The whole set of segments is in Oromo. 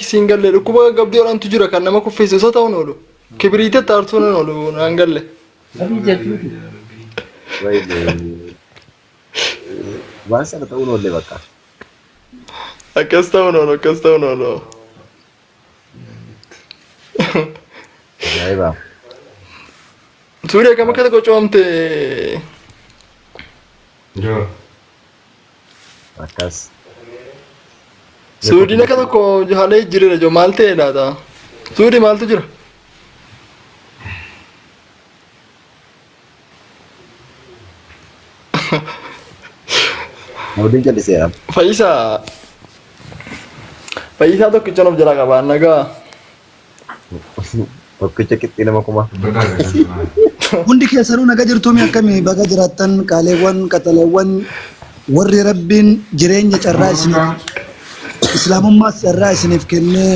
lakkisiin galle dhukkuba gabdii oraantu jira kan nama kuffeessu isa ta'uun oolu kibiriite taartuun oolu naan galle. Waan sana ta'uun oolle bakka. Akkas ta'uun oolu akkas ta'uun oolu. Ajaa'iba. Suuriyaa kam akka tokko coomte. Akkas. Suudiin akka tokko haalee jirre jo maal ta'e laata? Suudii maaltu jira? Naudiin jalliseera. Fayyisaa tokkicha of jalaa qabaan nagaa. Tokkicha qixxii nama kuma. Hundi keessanuu naga jirtuumi akkamii baga jiraattan qaaleewwan qaxaleewwan warri rabbiin jireenya carraa isiniif islaamummaas carraa isiniif kennee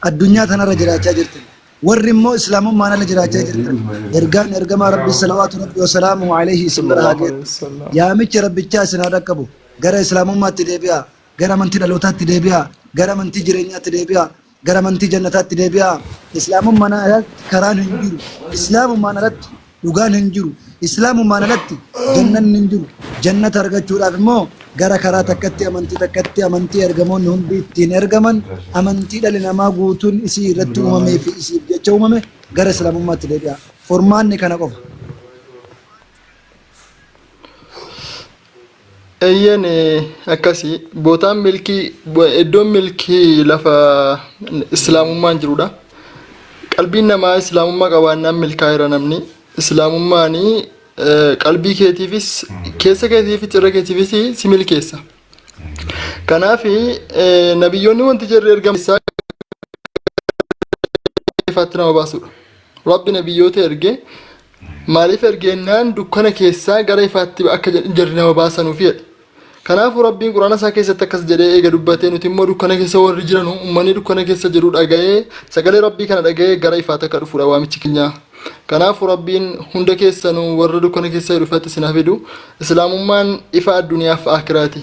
addunyaa tanarra jiraachaa jirtan. Warri immoo islaamummaan ala jiraachaa jirtan. Ergaan ergamaa rabbii salawaatu rabbi wasalaamu alayhi isin bira haa geessu. Yaamichi rabbichaa isin haa dhaqqabu. Gara islaamummaatti deebi'aa. Gara amantii dhalootaatti deebi'aa. Gara amantii jireenyaatti deebi'aa. Gara amantii jannataatti deebi'aa. Islaamummaan alatti karaan hin jiru. Islaamummaan alatti dhugaan hin jiru. Islaamummaan alatti jannanni hin jiru. Jannata argachuudhaaf immoo gara karaa takkatti amantii ergamoonni hundi ittiin ergaman amantii dhalli namaa guutuun isii irratti uumamee fi isiif jecha uumame gara islaamummaatti deebi'a. Furmaanni kana qofa. Eeyyan akkasii bootaan milkii iddoon milkii lafa islaamummaan jirudha. Qalbiin namaa islaamummaa qabaannaan milkaa'eera namni. Islaamummaanii qalbii keetiifis keessa keetiifis irra keetiifis si milkeessa. Kanaaf nabiyyoonni wanti jarri ergaman ifaatti nama baasudha. Rabbi nabiyyoota erge maaliif ergennaan dukkana keessaa gara ifaatti akka jarri nama baasanuuf jedha. Kanaafuu rabbiin quraana isaa keessatti akkas jedhee eega dubbatee nuti immoo dukkana keessa warri jiran uummanni dukkana keessa jiru dhaga'ee sagalee rabbii kana dhaga'ee gara ifaatti akka dhufudha waamichi keenya. Kanaafuu rabbiin hunda keessanuu warra dukkana keessa dhufatti sinaaf fidu islaamummaan ifa addunyaaf akiraati.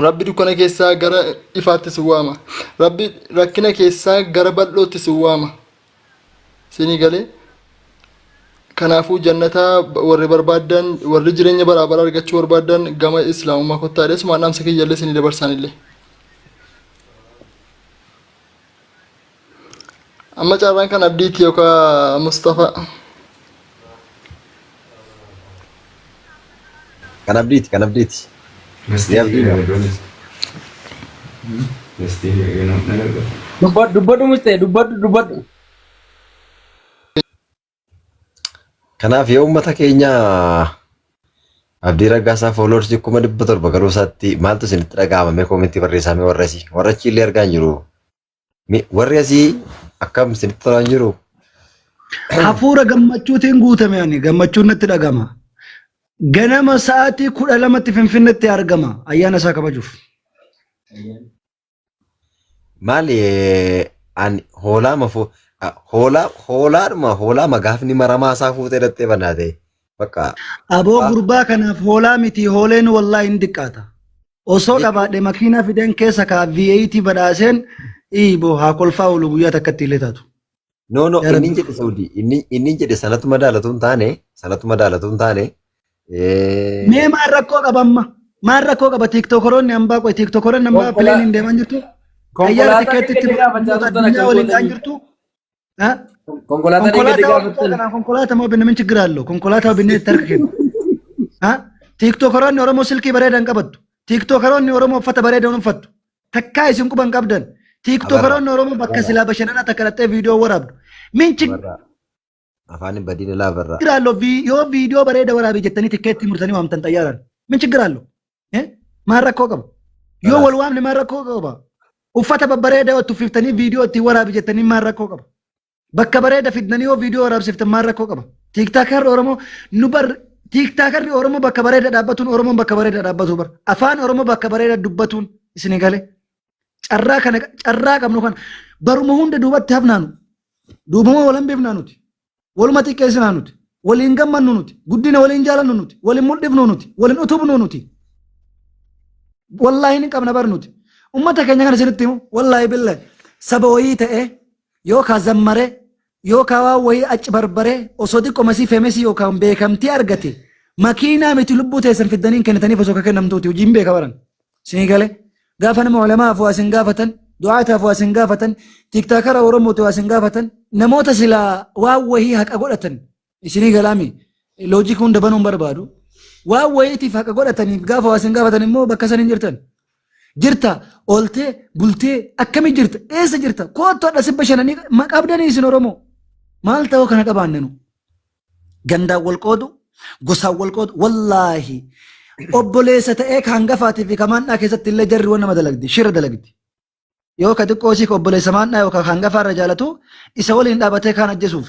Rabbi dukkana keessaa gara ifaatti si waama. Rabbi rakkina keessaa gara bal'ootti si waama. Sinii galee kanaafuu jannataa warri barbaadan warri jireenya bara bara argachuu barbaadan gama islaamummaa kottaadha. Sumaan dhaamsa kiyyaallee sinii dabarsanillee. Amma carraan kan abdiiti yookaan Mustafa. Kan abdiiti. Dubbadhu mustee dubbadhu. Kanaaf yoo uummata keenya Abdii Raggaasaa fooloorsii 1700 garuu isaatti maaltu isinitti dhaga'amame koomentii barreessamee warra achi illee argaa hin jiru. Warri asii akkam isinitti tolaan jiru. Hafuura gammachuutiin guutame ani gammachuun natti dhagama. Ganama sa'aatii 12tti Finfinneetti argama ayyaana isaa kabajuuf. Maali ani hoolaa gaafni maramaa isaa fuutee dhattee bannaate bakka. Aboo gurbaa kanaaf hoolaa miti hooleen wallaahi hin diqqaata. Osoo dhabaadhe makiinaa fideen keessa kaa V8 badhaaseen iiboo haa kolfaa oolu guyyaa takkatti illee taatu. No inni jedhe Saudi inni jedhe sanatu madaalatu hin taane. Mee maal rakkoo qaba amma? Maal rakkoo qaba tiiktokoroonni hambaa qoy tiiktokoroonni hambaa pileen hin deeman jirtu? Ayyaana tikeettitti addunyaa waliin dhaan jirtu? Konkolaataa moo binne min chigira allo konkolaataa binne tarka kennu. Tiiktokoroonni Oromoo silkii bareedan qabattu. Tiiktokoroonni Oromoo uffata bareedan uffattu. Takkaa isin quban qabdan. Tiiktokoroonni Oromoo bakka silaa bashannanaa takka dhattee viidiyoo waraabdu. Min chigira afaan badina laabarra. allo yoo viidiyoo bareeda waraabii jettanii tikeetti murtanii waamtan xayyaaraan. Min chigira allo. Maal rakkoo qaba? Yoo wal waamne maal rakkoo qaba? Uffata babbareedaa ottu fiftanii viidiyoo itti waraabii jettanii maal rakkoo qaba? Bakka bareeda fidnanii yoo viidiyoo waraabsiftan maal rakkoo qaba? Tiiktaakarri Oromoo tiiktaakarri Oromoo bakka bareeda dhaabbatuun Oromoon bakka bareeda dhaabbatu bar. Afaan Oromoo bakka bareeda dubbatuun isin galee. Carraa qabnu kan baruma hunda duubatti hafnaanu. Duubuma walan beefnaa nuti. Waluma xiqqeessinaa nuti. Waliin gammannu nuti. Guddina waliin jaalannu nuti. Waliin mul'ifnu nuti. Waliin utubnu nuti. Wallaahi ni qabna bar nuti. Ummata keenya kana sirriitti himu wallaahi billahi saba wayii ta'e yookaan zammare yookaan waan wayii achi barbare osoo xiqqoo masii feemesii yookaan beekamtii argate makiinaa miti lubbuu teessan fiddaniin kennitaniif osoo akka kennamtuuti hojiin beeka baran sinii galee gaafa nama ulamaaf waa isin gaafatan du'aataaf waa isin gaafatan tiktaakara oromooti waa isin gaafatan namoota silaa waan wayii haqa godhatan isinii galaami loojikii hunda banuun barbaadu waan wayiitiif haqa godhataniif gaafa waa isin gaafatan immoo bakka san hin jirtan jirta oltee bultee akkamii jirta eessa jirta koottu hadha sibba shananii qabdanii isin oromoo maal ta'uu kana qabaannenu gandaan wal qoodu gosaan wal qoodu wallaahi obboleessa ta'ee ka hangafaatii fi ka maannaa keessatti illee jarri waan nama dalagdi shira dalagdi yoo ka xiqqoo isii ka obboleessa maannaa yookaan hangafaa irra jaalatu isa waliin dhaabatee kaan ajjeesuuf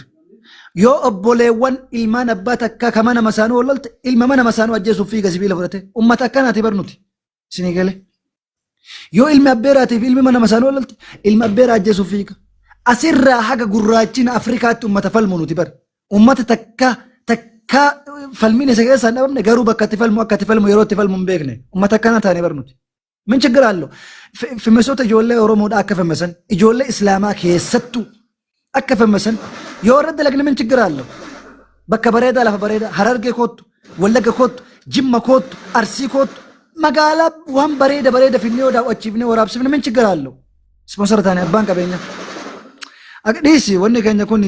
yoo obboleewwan ilmaan abbaa takka ka mana masaanuu wallolte ilma mana masaanuu ajjeesuuf fiiga sibiila fudhate ummata akkanaati barnuti isinii galee yoo ilmi abbeeraatiif ilmi mana masaanuu wallolte ilma abbeeraa ajjeesuuf fiiga asirraa haga gurraachina Afrikaatti ummata falmu nuti bar ummata takka falmiin isa keessaa hin dhabamne garuu bakka itti falmu akka itti falmu yeroo itti falmu hin beekne ummata akkana taane barnuti. Min ችግር አለው ፍመሶተ ijoollee oromoodha akka fammasan ijoollee islaamaa keessattuu akka fammasan yoo irratti dalagne min ችግር አለው bakka bareedaa lafa bareedaa harargee koottu wallagga koottu jimma koottu arsii koottu magaalaa waan bareeda finnee daawwachiifnee waraabsifne min ችግር አለው sponsor taane abbaan qabeenya dhiisi wanni keenya kun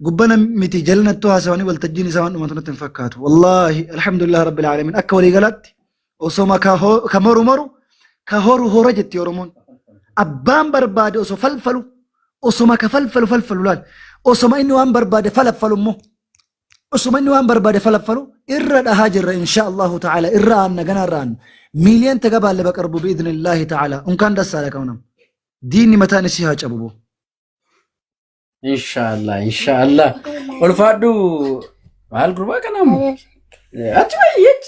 gubbana miti jalnattu haasawanii waltajjiin isaa waan dhumatu natti hin fakkaatu wallaahi alhamdulillah rabbil aalamiin akka walii galaatti osoma ka moru ka horu hora jetti oromoon abbaan barbaade osoo falfalu osoma ka falfalu laal osoma inni waan barbaade falaffalu immoo osoma inni waan barbaade falaffalu irra dhahaa jirra insha Allahu ta'ala irra aanna gana irra aanna miiliyan tagabaalle baqarbu biidhnillahi ta'ala unkaan dassaadha kaunam diinni mataan isii haa cabubu ኢንሻአላህ ወልፋዱ ማል ጉርባ ከናም አጭበየች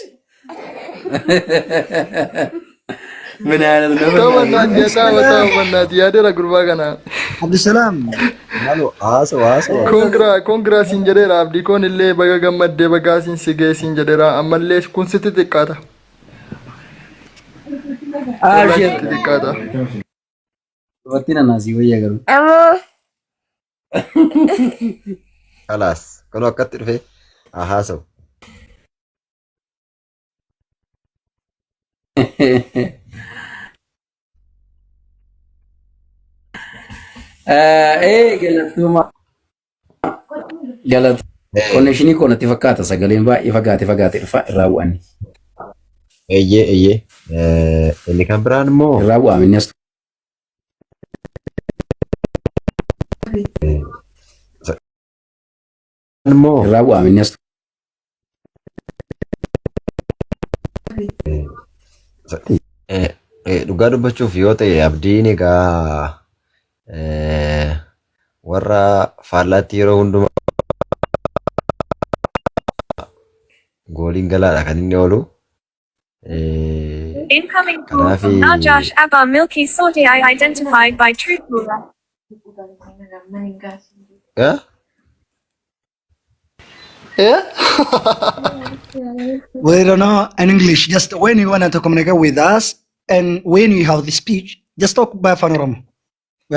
ምን አይነት ነው ተወናት ያደረ ጉርባ ከና አብዱሰላም ማሎ አሶ ኮንግራ ሲንጀደራ አብዲ ኮን ለ በገገመደ በጋሲን ሲገ ሲንጀደራ አመለሽ ኩንስት ጥቃታ አሽር ጥቃታ ወጥና ናዚ ወያገሩ خلاص كانوا اكثر في احاسب galat connessioni con ti faccata sagaleen ba ifagate fa rawani eye اللي كان بران مو rawa minnes مو rawa minnes dhugaa dubbachuuf yoo ta'e abdiin egaa warra faallaatti yeroo hundumaa gooliin galaadha kan inni oolu. Incoming call from Najash Abba Milky Sorte I identified by Truthruler. Yeah? Yeah? we don't know in English just when you want to communicate with us and when you have the speech just talk by Oromo. We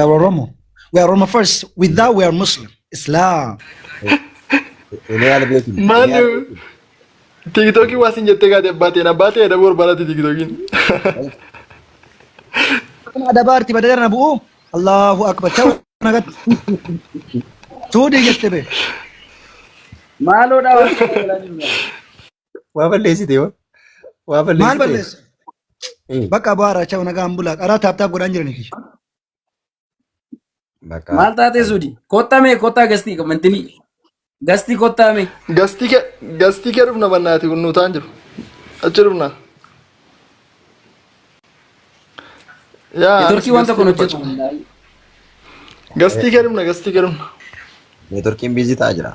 are Oromo first with that we are Muslim Islam Ini ada betul. Manu TikToki wasin jette gade bate ada bor barati TikTokin. ada barti badar nabu Allahu akbar chaw nagat sudi jette be malo da Waa balleessite yoo? Waa mal balleessite? balles baka bara chaw naga ambula ara tap tap godan jirani kish Bakka mal taate sudi kotta gasti kamantini gasti kotta me Gasti ke rufna bannati kunnu tanjiru. Achi rufna. Ya. turki wanta kono chetu Gasti ke rufna. neetworkiin biizii ta'aa jira.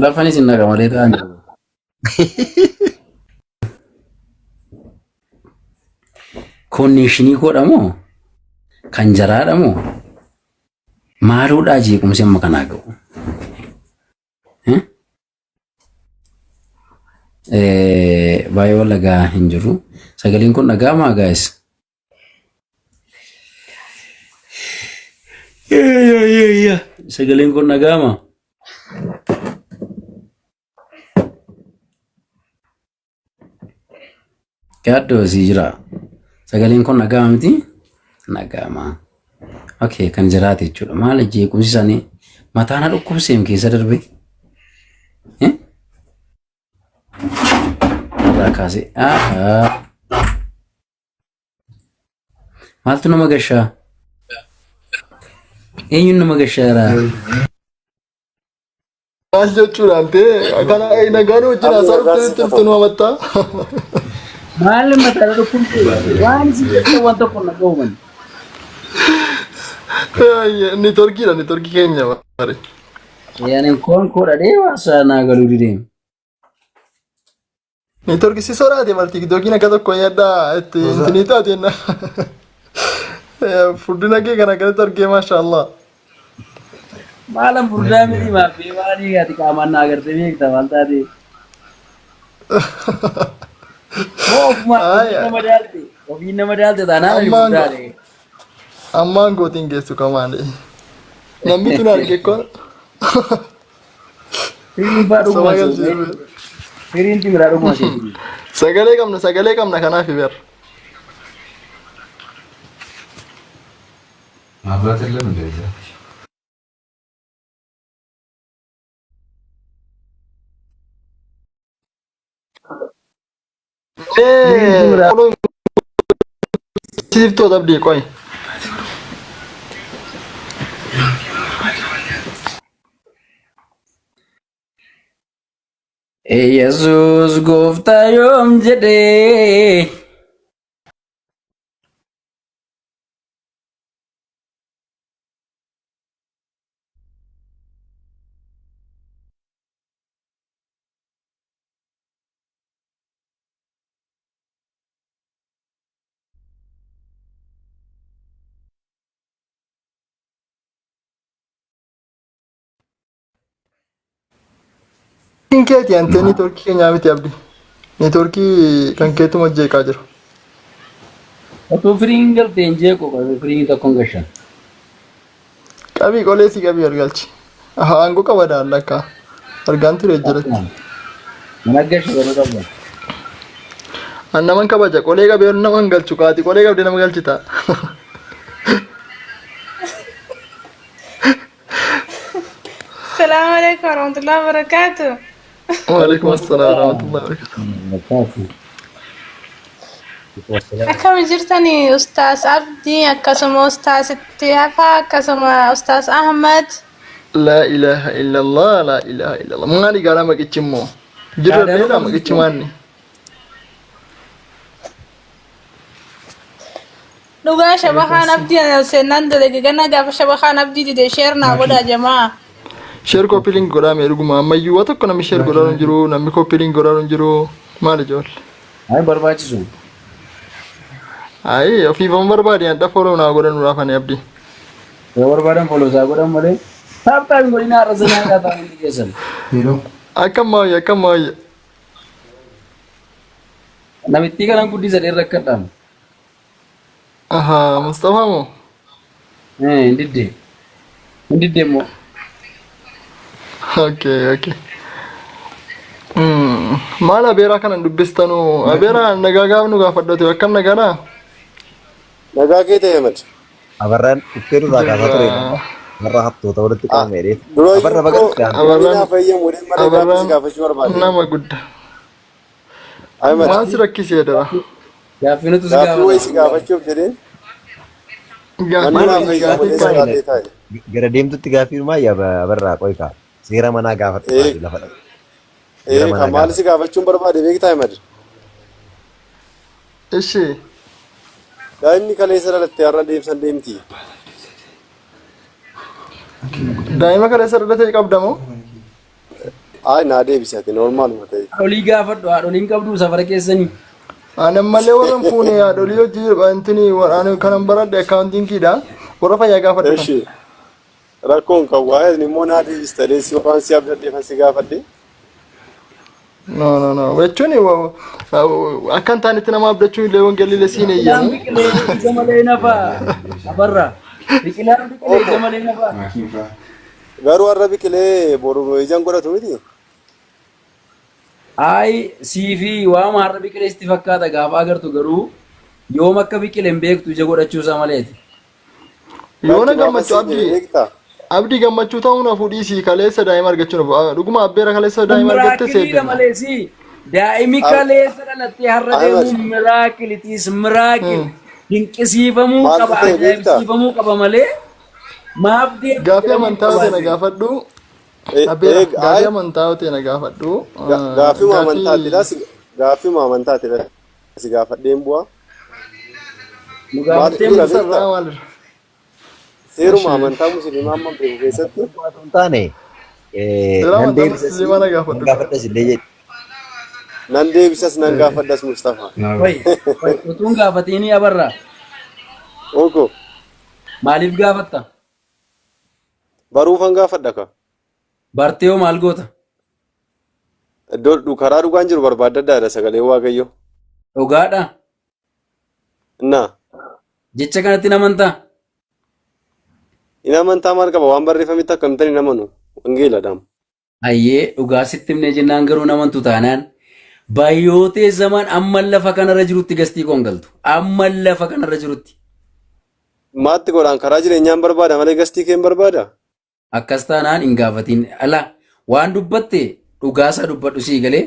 lafani sinna kamale taan connessioni godhamo kan jaraadhamo maaluudha jeequmsi amma kanaa ga'u Baay'ee wal dhagaa hin jiru. Sagaleen kun dhaga'amaa guys? Sagaleen kun dhaga'amaa? Gaaddoo asii jira. Sagaleen kun dhaga'ama miti? Dhaga'ama. Okay, kan jiraate jechuudha. Maal jeequmsi isaanii mataan haa dhukkubseem keessa darbe? Irraa kaasee. Maaltu nama gashaa? Eenyuun nama gashaa? Maal jechuudhaan ta'e kana nagaan wajjin haasaa dhuftee turtu nu amattaa? Maal mataan dhukkubsee? Waan isin jettan waan tokko na qabuman. Ni torkii keenya bare. Yaani koon koodhadhee waan saanaa galuu dideemu. Ni torkii si soraate marti dokiin akka tokko yaaddaa itti intinii taateen furdina kee kana akkasitti argee maashaallah. Maalan furdaa miti maaffee maalii gaati qaamaan naa agartee beekta maal taate. Ofiin nama daalte taanaan ni furdaadhe. Ammaan gootiin geessu kamaale. Namni tun arge kon. Firiin faa dhuguma firiin timiraa dhuguma Sagalee qabna kanaaf ber. Mabrat የለም እንደዛ Sifto dabdi ቆይ Yesus gooftaa yoom jedhee Inkeeti ante ni torkii keenya miti abdi. Ni torkii kan keetuma jeeqaa jira. otoo firiin galteen jeeqo qabe firiin tokkoon gashan. Qabii qolee si qabii argalchi. Aangoo qaba daallakka. Argaan ture jiratti. Mana gashu garuu qabda. Naman kabaja qolee qabee naman galchu qaati qolee qabdee nama galchita. السلام عليكم ورحمة الله وبركاته. Waalaikum assalam warahmatullahi wabarakatuh. Akkam jirtani Ustaas Abdii akkasuma Ustaas Ittihafaa akkasuma Ustaas Ahmad. La ilaha illallah la ilaha illallah. Maali gara maqichimmoo? Jirra dheeraa maqichimaanni. Dhugaa shabahaan Abdii seenaan dalage ganna gaafa shabahaan Abdii dide sheernaa godhaa jamaa. Share copying godhame erguma ammayyuu waa tokko namni share godhaa jiru namni copying godhaa jiru maal ijoollee. Ay barbaachisu. Ay ofiifama barbaade adda follow naa godhanuudhaaf ani abdii. Yoo barbaadan follow saa godhan malee taaphaan godhina har'a sanaa qaataa hundi keessan. Akkam maayya. Namitti kanan guddisa dheerra akkadhaan. Aha Mustafa moo? Hindidde immoo. Okay. Maal abeeraa kanan dubbistanu abeeraa nagaa gaafnu gaafadhate akkam nagaadhaa? Nagaa kee ta'e mati. Abarraan dhukkee duraa kaasaa ture. Warra hattoota walitti qabamee dheetu. Abarra bagaddaa. Abarraan nama guddaa. Maal si rakkisee dara? Gaaffii nuti Gaaffii wayii si gaafachuuf jedheen. Gara deemtutti gaaffii maayyaa abarraa qoykaa. Seera manaa gaafatu lafa dhabu. Kan maal si gaafachuun barbaade beektaa himadi. Ishee. Daa'imni kaleessa dhalatte har'a deemsan deemti. Daa'ima kaleessa dhalatee qabda moo? Naa deebisi ati noormaaluma ta'e. Haadholii gaafadhu haadholiin qabdu safara keessanii. Ani malee warran fuune haadholii hojii wantini waraan kanan baradhe akkaawuntiinkiidha. Warra fayyaa gaafadhe. Ishee. Rakkoon kan waa'ee immoo naa deebista deessi waan si abdadheefan si gaafadhe. No. Jechuun akkan taanitti nama abdachuu illee wangeelli lesiin Biqilaan eeyyamu. biqilee ija malee nafa. Abarra. Biqilaan biqilee ija malee nafa. Garuu har'a biqilee boru ijaan godhatu miti. Ay siifi waama har'a biqilee sitti fakkaata gaafa agartu garuu yoom akka biqilee hin beektu ija godhachuusaa maleeti. Yoona gammachuu abdii gammachuu ta'uun hafuu dhiisii kaleessa daa'ima argachuun dhuguma abbeera kaleessa daa'ima argatte Miraakiliidha maleesi. Daa'imi kaleessa dhalattee har'a deemuun miraakiliitiis miraakil. Dinqisiifamuu qaba ajaa'ibsiifamuu qaba malee maaf deemu. Gaaffii amantaa ta'e na gaafadhu. Abbeera gaaffii amantaa ta'e na gaafadhu. Gaaffii amantaati si gaafadheen bu'aa. Nu gaafattee Sarraa maalirra? Seeruma amantaa musliimaa amma beeku keessatti Hin taane nan gaafadhas illee jedhe. nan deebisas nan gaafadhas Mustafa. utuun gaafateenii abarra. Oko Maaliif gaafatta? baruufan gaafadha ka. Bartee hoo maal goota? Iddoo karaa dhugaan jiru barbaadaddaadha sagalee Waaqayyo. Dhugaadha. Innaa Jecha kanatti namantaa? in amantaa maal qaba waan barreeffamitti akkamitti hin amanu wangeeladhaam. Ayyee dhugaa sitti himnee jennaan garuu namantu taanaan bayyootee zaman amman lafa kanarra jirutti gastii qoongaltu. Amman lafa kanarra jirutti. Maatti godhaan karaa jireenyaan barbaada malee gastii kee hin barbaada. Akkas taanaan hin gaafatiin. Ala waan dubbatte dhugaasaa dubbadhu sii galee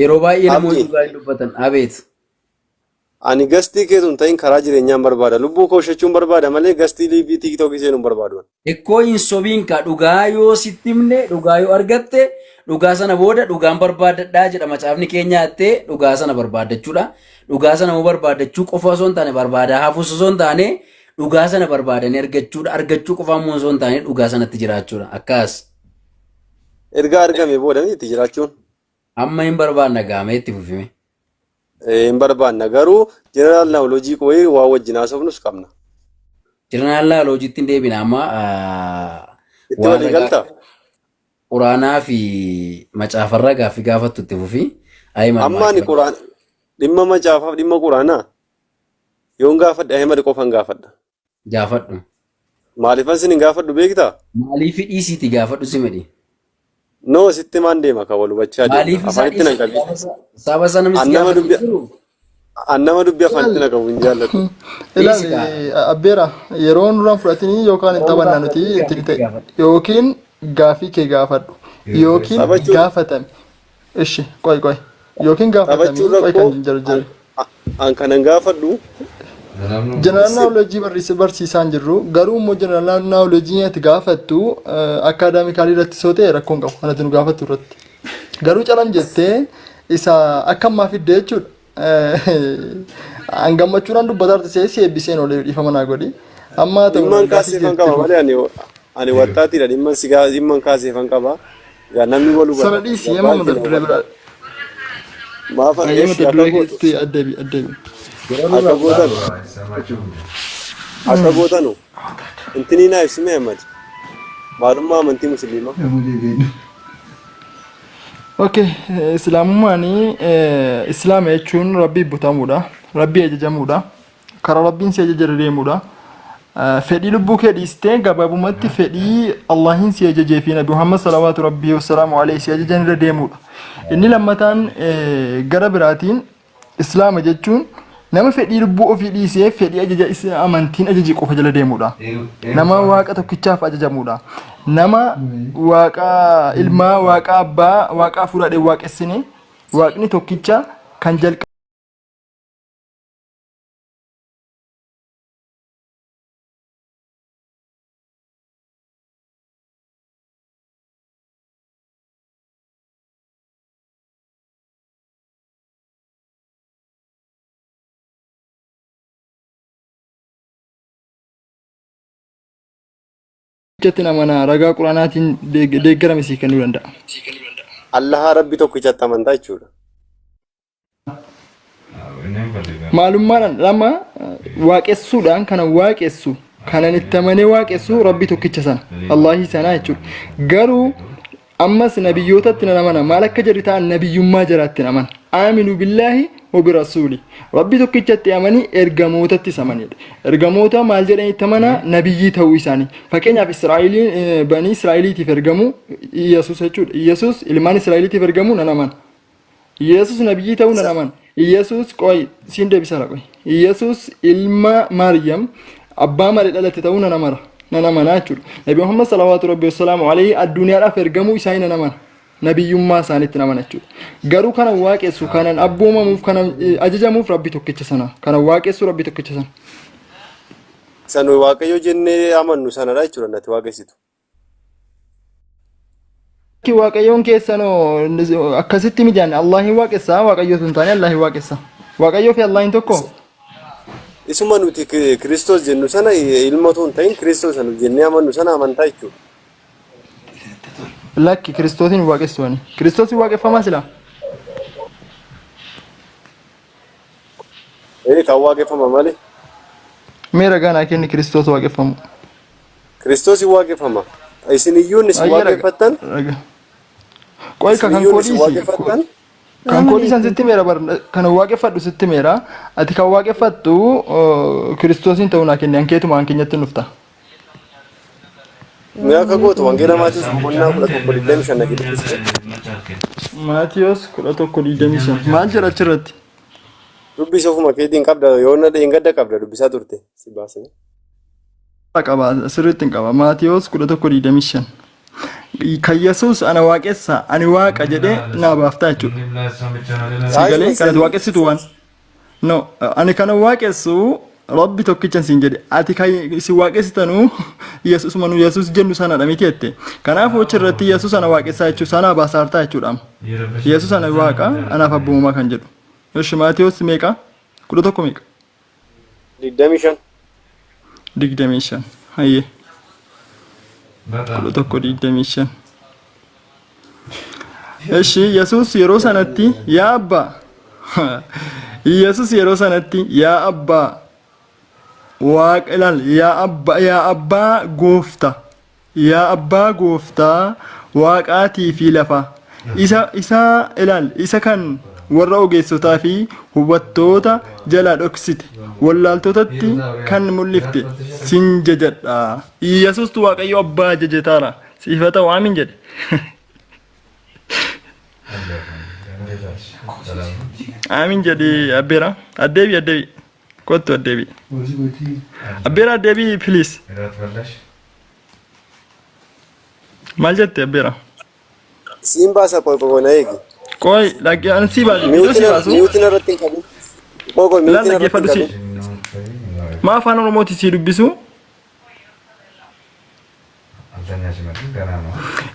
yeroo baay'ee namoonni dhugaa hin dubbatan. Abeet. Ani gastii kee sun ta'in karaa jireenyaan barbaada. Lubbuu koo hoshachuun barbaada malee gastii liibii tiiktookii seenuun barbaadu. Ekkoo hin sobiin ka dhugaa yoo sitti himne dhugaa yoo argatte dhugaa sana booda dhugaan barbaadadhaa jedha macaafni keenya attee dhugaa sana barbaadachuudha. Dhugaa sana moo barbaadachuu qofa osoo hin taane barbaadaa hafuus osoo hin taane dhugaa sana barbaadanii argachuudha. Argachuu qofaa immoo osoo hin taane dhugaa sanatti jiraachuudha. Akkas. Erga argame booda itti jiraachuun. Amma hin barbaadna gaamee itti fufime. Hin barbaadna garuu jeneraal naawolojii qo'ee waa wajjin haasofnus qabna. Jeneraal naawolojiitti hin deebina amma Itti walii galtaa? quraanaa fi macaafarra gaaffii gaafattu itti fufi. Amma ani dhimma macaafaaf dhimma quraanaa yoon gaafadhe Ahmad qofan gaafadha. Gaafadhu. Maaliifan sin hin gaafadhu beektaa? Maaliif dhiisiiti gaafadhu si medhi? Noo sitti maan deema ka wal hubachaa Maaliif deema. isa Afanitti nan qabi. Saba sana Annama miski dubbi annama dubbi afanitti na qabu hin jaallatu. Ilaali abbeera yeroo nurraan fudhatanii yookaan hin taphannaa nuti ittiin ta'e yookiin gaaffii kee gaafadhu yookiin gaafatame. Ishi qoy yookiin gaafatame qoy kan jarjare. An kanan gaafadhu Jeneraal naawolojii barsiisaan jirru garuu immoo jeneraal naawolojii ati gaafattu akaadaamikaalii irratti soo ta'e rakkoon qabu kanatti nu gaafattu irratti. Garuu calan jettee isa akka ammaa fidde jechuudha. An gammachuudhaan dubbataa artisee si eebbiseen olee dhiifama naa godhi. Amma ta'u dhimman kaaseefan qaba malee ani wattaatiidha dhimman kaaseefan qaba. Gaa namni wal hubata. Sana dhiisi yemma mata duree biraa. Maafan Yemma mata duree keessatti addeebi. Akka gootanu intini naa ibsime Ahmad maalummaa amantii musliimaa. Okay, islaamummaanii islaama jechuun rabbii butamuudha. Rabbii ajajamuudha. Karaa rabbiin si ajaja deemuudha. Fedhii lubbuu kee dhiistee gabaabumatti fedhii Allahin si ajajee fi Nabi Muhammad salawaatu rabbii wassalaamu alayhi si ajajan irra deemuudha. Inni lammataan gara biraatiin islaama jechuun nama fedhii lubbuu ofii dhiisee fedhii ajaja amantiin ajaji qofa jala deemuudha. Nama waaqa tokkichaaf ajajamuudha. Nama waaqa ilmaa, waaqa abbaa, waaqa hafuuradhee waaqessine waaqni tokkicha kan jalqabu. Jetin amanaa ragaa quraanaatiin deeggarame sii kennuu danda'a. Allaha rabbi tokkichatti amantaa jechuudha. Maalummaadhaan lama waaqessuudhaan kana waaqessu kanan itti amanee waaqessu rabbi tokkicha sana Allahi sanaa jechuudha. Garuu ammas nabiyyootatti nan amana maal akka jedhu ta'an nabiyyummaa jiraatti nan amana aaminu billaahi وبرسوله ربي توكيتشت يامني إرجموتا تسمانيد إرجموتا مال جرين تمنا نبيي تويساني فكين في إسرائيل بني إسرائيل تفرجمو يسوع هجود يسوع إلمان إسرائيل تفرجمو ننامان يسوع نبيي تو ننامان يسوع كوي سين ده بيسارة كوي يسوع إلما مريم أبا مريم لا تتوون ننامان أشود نبي محمد صلى الله عليه وسلم عليه الدنيا لا فرجمو يساين ننامان nabiyyummaa isaaniitti naman jechuudha. Garuu kana waaqessu kanan abboomamuuf kana ajajamuuf rabbi tokkicha sana kana waaqessu rabbi tokkicha sana. Sanu waaqayyo jennee amannu sanadha jechuudha natti waaqessitu. Waaqayyoon keessanoo akkasitti midhaan Allahin waaqessa waaqayyootu hin taane Allahin waaqessa. Waaqayyoo fi Allahin tokko. Isuma nuti Kiristoos jennu sana ilmatu hin ta'in Kiristoos sanu jennee amannu sana amantaa jechuudha. Lakki Kiristoosin waaqessuani. Kiristoosin waaqeffamaa sila. Kan waaqeffama malee. Mee ragaa naa kenni Kiristoos waaqeffamu. Kiristoosin waaqeffama. Isin iyyuun isin waaqeffattan. Qoy kan koodiisi. Kan koodiisan sitti meera bar kan waaqeffadhu sitti meera. Ati kan waaqeffattu Kiristoosin ta'uu naa kenni ankeetuma hankeenyatti nufta. Miyaa kagoota wangeela Maatiyoos boqonnaa 11:25 nagidhiiste. Maatiyoos 11:25 maal jira achirratti? Dubbisa ofuma keetiin qabda yoona dheengadda qabda dubbisaa turte si baasee. Qaba sirriitti hin qaba Maatiyoos 11:25 kan Yesuus ana waaqessa ani waaqa jedhee naa baaftaa jechuudha. Sagalee kanatti waaqessitu waan. No ani kana waaqessu Rabbi tokkichan siin jedhe ati kan si waaqessitanu Yesuus manu Yesuus jennu sana dhamiti jette kanaafuu achirratti Yesuus ana waaqessaa jechuun sana baasaartaa jechuudha Yesuus ana waaqa anaaf abboomaa kan jedhu yoshi Maatiyoos meeqa 11 meeqa 25 hayyee 11:25 yoshi Yesuus yeroo sanatti yaa abbaa Yesuus yeroo sanatti yaa abbaa واق الال يا أبا غوفتا يا أبا غوفتا واقاتي في لفا إسا الال إسا كان ورّو جيسوتا في هوبتوتا جلال أكسيت واللالتوتاتي كان ملفت سنججت يسوس تواقع يو أبا ججتارا سيفتا وامن جد آمين جدي أبيرا أدبي كنت أدبي أبيرا أدبي بليز ما جت أبيرا سيمبا سأقول نايك كوي لكن أنا سيبا ميوتنا رتين كابو كوي ميوتنا رتين كابو ما فانا رموتي سيرو بيسو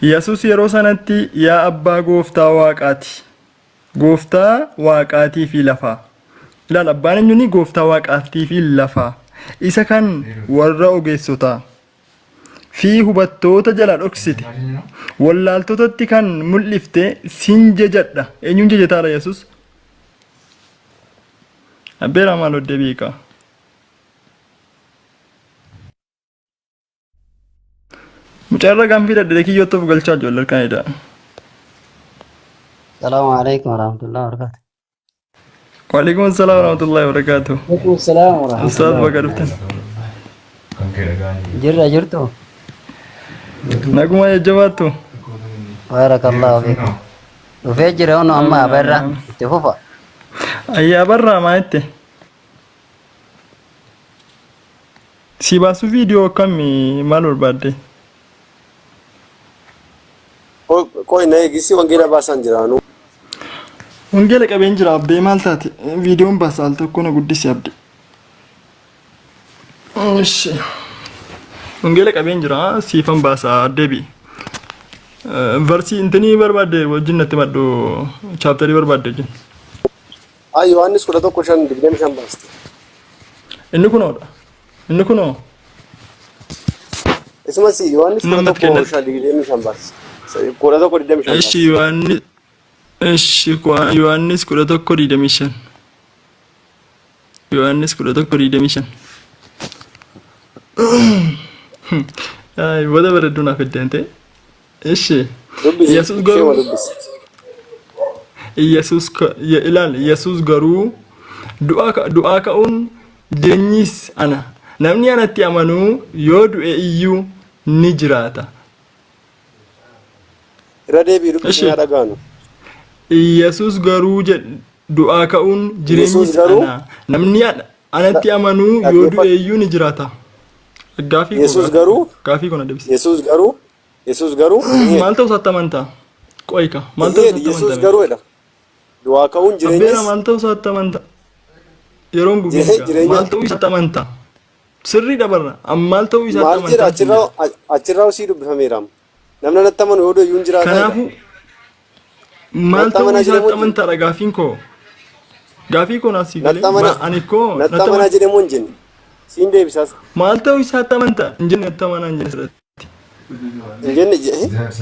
Yesuus yeroo sanatti yaa abbaa gooftaa waaqaatii fi lafaa ilaal abbaan eenyuuni gooftaa waaqaatii fi lafaa isa kan warra ogeessotaa fi hubattoota jala dhoksite wallaaltotatti kan mul'ifte sin jajadha eenyuun jajataadha Yesuus abbeera maal odde beeka mucarra gambii dadde kiyyoottoof galchaa ijoollee kanidha. السلام عليكم ورحمة الله وبركاته. وعليكم السلام ورحمة الله وبركاته. وعليكم السلام ورحمة أستاذ الله بكر بتن. جرتو. نقوم يا جواتو. بارك الله فيك. وفجر هنا أما برا تفوفا. أي برا ما أنت. سيباسو فيديو كمي مالور بعدي. كوي نايجي وانجيلا باسان جرانو. وانجيلا كابين جرا أبدي مالتاتي فيديو باسال تكون قديس أبدي. إيش. وانجيلا كابين جرا سيفن باسا دبي. versi intini barbaade wajjin natti maddo chapteri barbaade jin Yohannis 11:25 baaste inni kuno isuma si Yohannis 11:25 baaste 11:25 eshi Yohannis 11:25 Yohannis 11:25 ay wada bareedu na fedente eshi dubbisi Yesus shema garuu dubbisi ilaal Yesus garuu du'aa ka'uun jireenyis ana namni anatti amanuu yoo du'e iyyuu ni jiraata. irra deebii dubbisi Ishi haa dhagaanu Yesus garuu du'aa ka'uun Yesus jireenyis garuu ana namni anatti amanuu yoo du'e iyyuu ni jiraata. Gaafii kun adeemsi. Yesus garuu Maal ta'uu isaatti amantaa? Qoyika maal ta'uu isaatti Yesus amantaa? garuu edha du'aa ka'uun Abbeera jireenyis maal ta'uu isaatti amantaa? Yeroon gubiinka maal ta'uu isaatti amantaa? Sirrii dabarra amma maal ta'uu isaatti maal jedha amantaa? achirraa usii dubbifameeraam namni natti amanu yoo du'e jiraata Kanaafuu maal ta'uu isaatti amantaadha gaafiin koo? Gaafii koo naaf sii galee ani koo natti amanaa jedhamu hin jenne siin deebisaas maal ta'uu isaatti amantaa? Hin jenne natti amanaa hin jenne sirriitti. hin jenne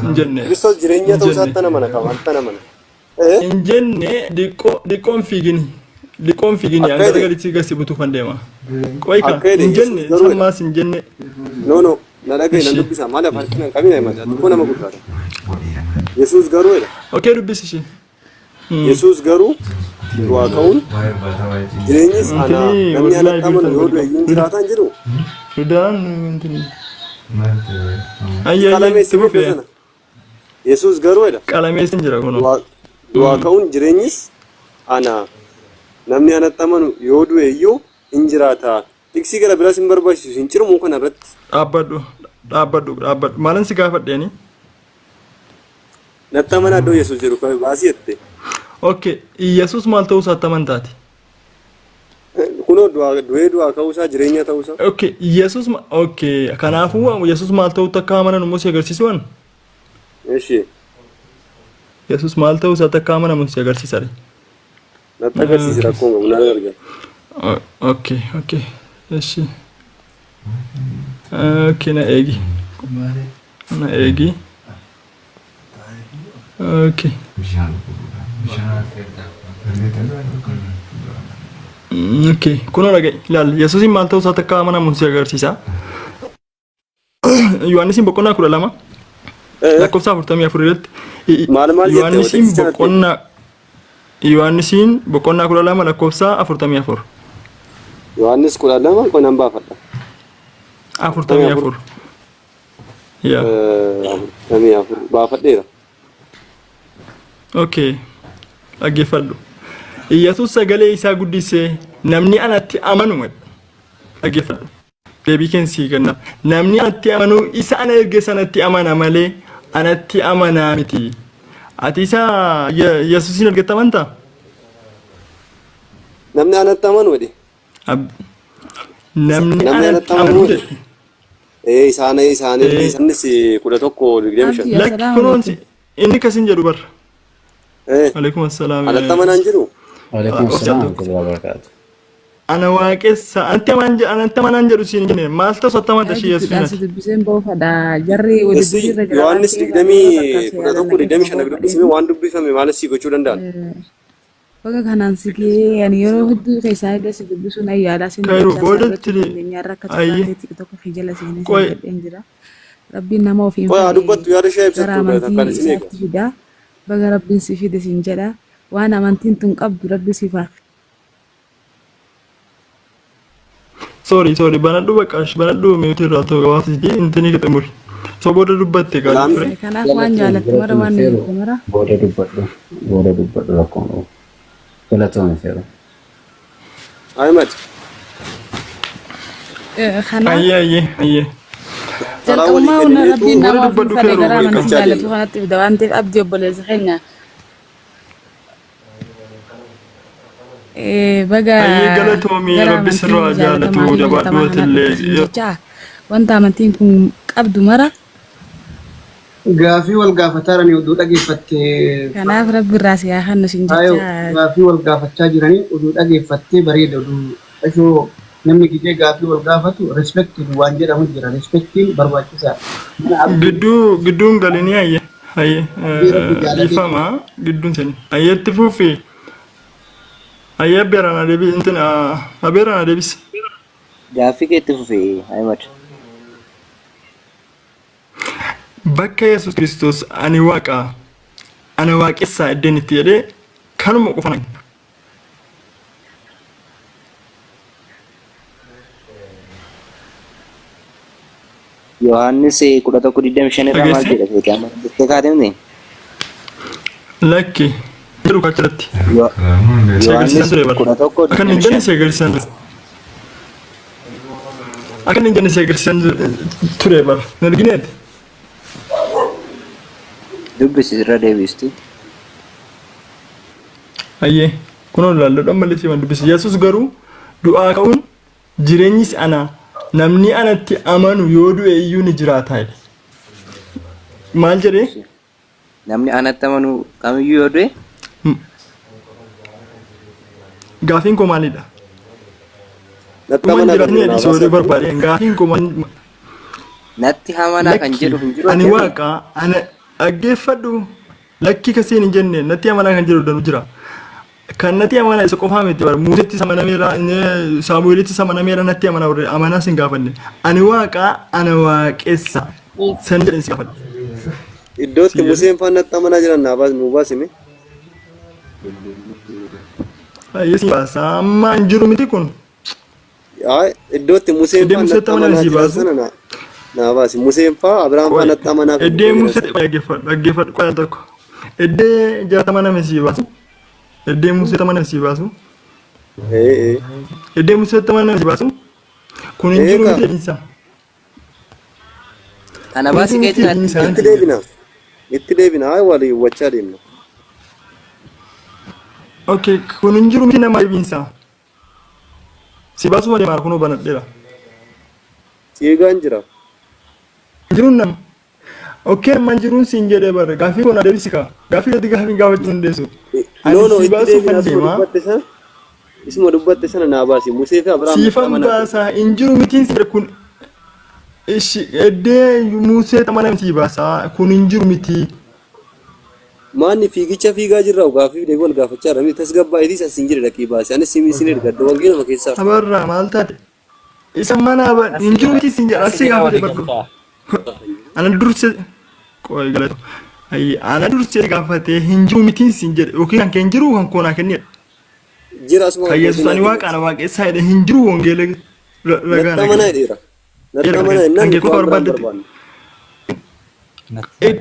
Hin jenne. Kiristoos jireenya ta'uu isaatti namana qaba wanta namana Hin jenne diqqoon fiigini. Liqoon fiigini Akka hanga jedhe. gaditti gasi butuufan deema. Qoyika Akka jedhe hin jenne Yesuus garuu sammaas hin jenne. no na dhagaye nan dubbisa maal afaan kana qabina himata tokko nama guddaadha Yesuus garuu edha Okay dubbisi ishee. Yesuus garuu du'aa ka'uun jireenyis ana namni anatti amanu yoo du'e jiraataan jiru Sudaan intini. Ayyaa qalamee itti fufee. sana Yesuus garuu edha Qalamees hin jira kunoo. du'aa ka'uun jireenyis ana namni anatti amanu yoo du'e iyyuu hin jiraata tiksii gara biraas hin barbaachisu hin cirmuu kana irratti Dhaabbadhu. Maalan si gaafadheeni? natti amanaa iddoo Yesuus jedhu kan baasii jette Okay, Yesuus maal ta'uu isaatti amantaati? kunoo du'aa ka'uu isaa jireenya ta'uu isaa Okay, okay, kanaafuu Yesuus maal ta'uutti akka amanan immoo si agarsiisuwan? eeshi Yesuus maal ta'uu isaatti akka amanamu si agarsiisa. natti agarsiisi rakkoon qabu naan argaa Okay. Eshi. Okay, na eegi. Okay. Okay. Kunoo dhaga'i. Ilaali. Yesuusin maal ta'uu isaatti akka amanamu si agarsiisa. Yohaannisiin boqonnaa 12. Lakkoofsa 44 irratti. maal jette Yohaannisiin boqonnaa 12 lakkoofsa 44. Yohaannis 12 kun nan baafadha 44. Yaa. 44 baafadheera Okay. Dhaggeeffadhu. Yesuus sagalee isaa guddisee namni anatti amanu dhaggeeffadhu. Deebii keensii kenna. Namni anatti amanu isa ana erge sanatti amana malee anatti amanaa miti. Ati isa Yesuusin argatta amantaa? namni anatti amanu jedhe Namni anatti amanu jedhe. isaanis 11:25 Lakki kunuunsi inni kasin jedhu barra. Alaikum assalam. anatti amanaan jiru Waalaikum assalam warahmatullahi wabarakatuh. Ana waaqessa antti amanaan jedhu siin jenne maal ta'u satta amanta shi Yesuusin. Yohaannis 11:25 dubbisime waan dubbifame maal si gochuu danda'an Baga kanaan sigee ani yeroo hedduu keessaa hidha si dubbisuun ayyaadhaa sin Kairu boodatti nyarra akka tokko tokko fi jala seenee Qoy. jedheen jira. Rabbiin nama ofiin qoy haa dubbattu yaada ishee gara ibsattu takkaan amantii isin eega isaatti fida. Baga rabbiin si fide sin jedha. Waan amantiin tun qabdu rabbi si faaf. Sorry, banadhu baqaash banadhu meetii irraa ta'u gabaasiti intini kete muri. So booda dubbatte Laam- gaafire. Kanaaf waan jaalatti mara waan nuti mara. Booda dubbadhu rakkoon qabu. Galatoon feeru. Ahmed Kanaaf Ayyee. jalqabumaa humna rabbiin nama ofiin dubbadhu fade keeruu gara amantii beekan jaallatu kanatti fida waan ta'eef abdii obboleessa keenya. Baga Ayyee galatoomii gara rabbi sirraa amantii jaalatu jaallatamaa fi dabaadhuutillee. jaallatamaa jecha wanta amantiin kun qabdu mara Gaafii wal gaafataa oduu dhageeffattee kanaaf rabbi irraa si haa kennu sin Ayo, jecha gaafii wal gaafachaa jiranii oduu dhageeffattee bareeda oduu ashoo namni gidee gaafii wal gaafatu respectiin waan jedhamu jira respectiin barbaachisaa. Gidduun galinii ayyee. Ifama gidduun sani. Ayyeetti fuufi. Ayyee abbeeraan adeebis intin abbeeraan adeebis. Gaaffii keetti fufee Ahmad. bakka Yesuus Kiristoos ani waaqa ana waaqessaa iddeen itti jedhee kanuma qofa naqna. Yohaannis 11:25 irraa maal jedha beekama? Bittee kaadimne? Lakki jiru kachirratti. Yohaannis 11:25. Kan hin jenne seegarsiisan akan hin jenne seegarsiisan ture bara nargineeti. Dubbisi irra deebisti. Ayyee kunoo laalladhaan malee siman dubbisi. Yesuus garuu du'aa ka'uun jireenyis ana namni anatti amanu yoo du'e iyyuu ni jiraata jedhe. Maal jedhee? Namni anatti amanu kamiyyuu yoo du'e? Gaafiin koo maalidha? Dhumaan jiraatni dhiisoo barbaade gaafiin koo natti amanaa kan jedhu hin jiru. Ani waaqa ana dhaggeeffadhu lakkii kasiin hin jenne natti amanaa kan jedhu danu jira. Kan natti amanaa isa qofaa miti bara Muusetti samanameera Saamu'eelitti samanameera natti amanaa sin gaafanne. Ani waaqa ana waaqessa san jedhan si gaafadhe. Iddootti Museen faan natti amanaa jiran naabaas nuu baasime. Yeesi baasa amma hin jiru miti kun. Iddootti Museen faan natti amanaa jiran sana naabaasi. Museen faa Abiraam faa natti amanaa. Eddee Musee dhaggeeffadhu qoyaa tokko. Eddee jaatama nama si baasu. Eddee Musee tamana si baasu. Eddee Musee tamana si baasu. Kun hin jiru miti isa. Kana baasi keetiin itti deebina. Itti deebina haa walii wachaa deemna. Okay, kun hin jiru miti nama ibinsa. Si baasu malee maal kunoo banadheera. Siigaan jira. Jiruun nama. Okay, man jiruun siin jedhee bara gaafii kun adeemsika. Gaafii gadi gaafii gaafachuu dandeessu. No, itti deebina isuma dubbatte sana naa baasi. Musee fi Abiraam siifan baasaa hin jiru mitiin si kun ishi eddee Musee tamana si baasaa kun hin jiru miti. Maanni fiigicha fiigaa jirra gaafii deebii wal gaafachaa jirra. Tasgabbaa'itis as hin jirre dhaqii baase. Anis sin ergadha wangeela nama keessaa. Tabarraa maal taate? Isa mana hin jiru miti sin jedha asii gaafate bardu. Ana durse qoy galatu. Ayyi ana durse gaafate hin jiru mitiin sin jedhe yookiin kan hin jiru kan koonaa kennedha. Jira asuma. Kan Yesuus ani waaqa ana waaqessaa jedhe hin jiru wangeela ragaa. Natti amanaa jedheera. Natti amanaa innaan kan barbaadde.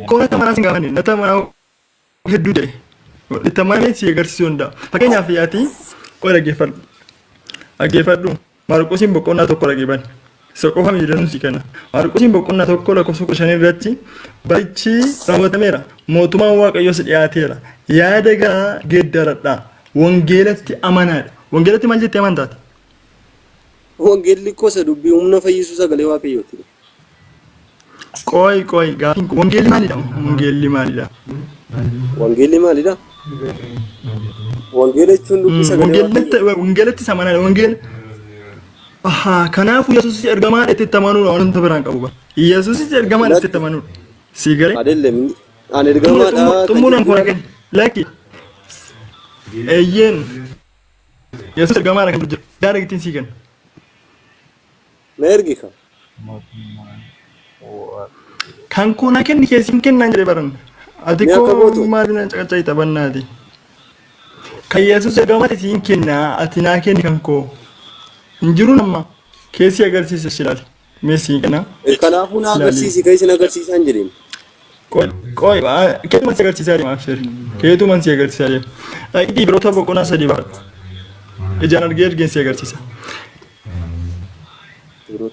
Koona tamanaa sin gaafanne natti amanaa hedduu jedhe. Itti amanee si agarsiisuu danda'a. Fakkeenyaaf yaati qoy dhaggeeffadhu. Dhaggeeffadhu. Maarqosiin boqonnaa tokko dhaggeeffanne. Isa qofa miidhagina si kenna. Maarqosiin boqonnaa tokko lakkoofsa 15 irratti barichi raawwatameera. Mootummaan Waaqayyoos dhiyaateera. Yaada garaa geeddaradhaa. Wangeelatti amanaadha. Wangeelatti maal jettee amantaati? Wangeelli gosa dubbii humna fayyisuu sagalee Waaqayyooti. Qoy gaafiin wangeelli maalidha? Wangeelli maalidha? Wangeelli maalidha? Wangeela jechuun dubbii sagalee Waaqayyooti. Wangeelatti amanaadha. Wangeela kanaafuu Yesuusis ergamaa itti amanuudha wanta biraan qabu bara. Yesuusis ergamaa itti amanuudha. Si garee? Adeelle ani ergamaadha. Xumuudhaan koona kenna. Lakki. Eeyyeen. Yesuus ergamaadha kan jiru. Yaada ittiin si kenna. Na ergi ka. Kan koona kenni keessin kennaan jedhee baran. Ati koo maal na caqacaa taphannaati. Kan Yesuus ergamaa ittiin kennaa ati naa kenni kan koo. Injiru nama keessi agarsiisa shilaal meesii kana. Kanaafuu na agarsiisi kan isin agarsiisan jedheen. Qoy keetu man si agarsiisaa deema afshari. Keetu man si agarsiisaa deema. Dhaqii biroota boqonnaa sadii baadhu. Ijaan argee ergeen si agarsiisa.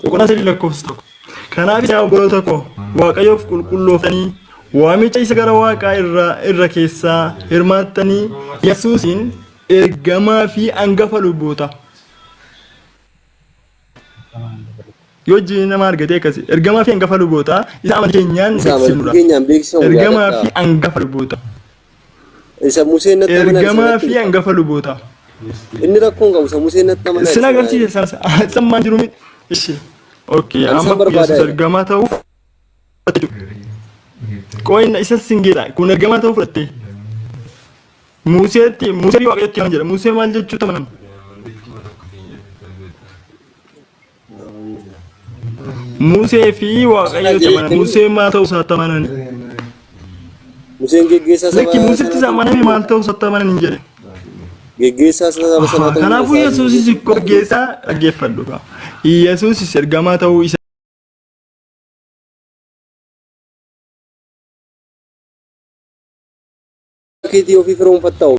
Boqonnaa sadii lakkoofsa tokko. Kanaaf yaa obboloota koo Waaqayyoof qulqullooftanii waamicha isa gara Waaqaa irra keessaa hirmaattanii Yesuusiin ergamaa fi hangafa lubboota. Yoo jireenya nama argatee akkasi ergamaa fi hangafa lubboota isa amala keenyaan beeksifnudha. Ergamaa fi hangafa lubboota. Isa Museen natti amanaa. Ergamaa fi hangafa lubboota. Inni rakkoon qabu isa Museen natti amanaa. Sin agarsiisa sammaan jiru miti. Ishi. Okay, amma Yesuus ergamaa ta'uuf qoyna isa singeedha. Kun ergamaa ta'uuf fudhatte. Musee Waaqayyotti kan jedha. Musee maal jechuu tamanama? Musee fi waaqayyooti amanan. Museen maal ta'uu isaatti amanan. Museen geggeessaa saba Lakki Museetti amaname maal ta'uu isaatti amanan hin jedhe. geggeessaa saba sanaa ta'uu Kanaafuu Yesuusis geggeessaa dhaggeeffadhu. Yesuusis ergamaa ta'uu isaa keetii ofii firoomfatta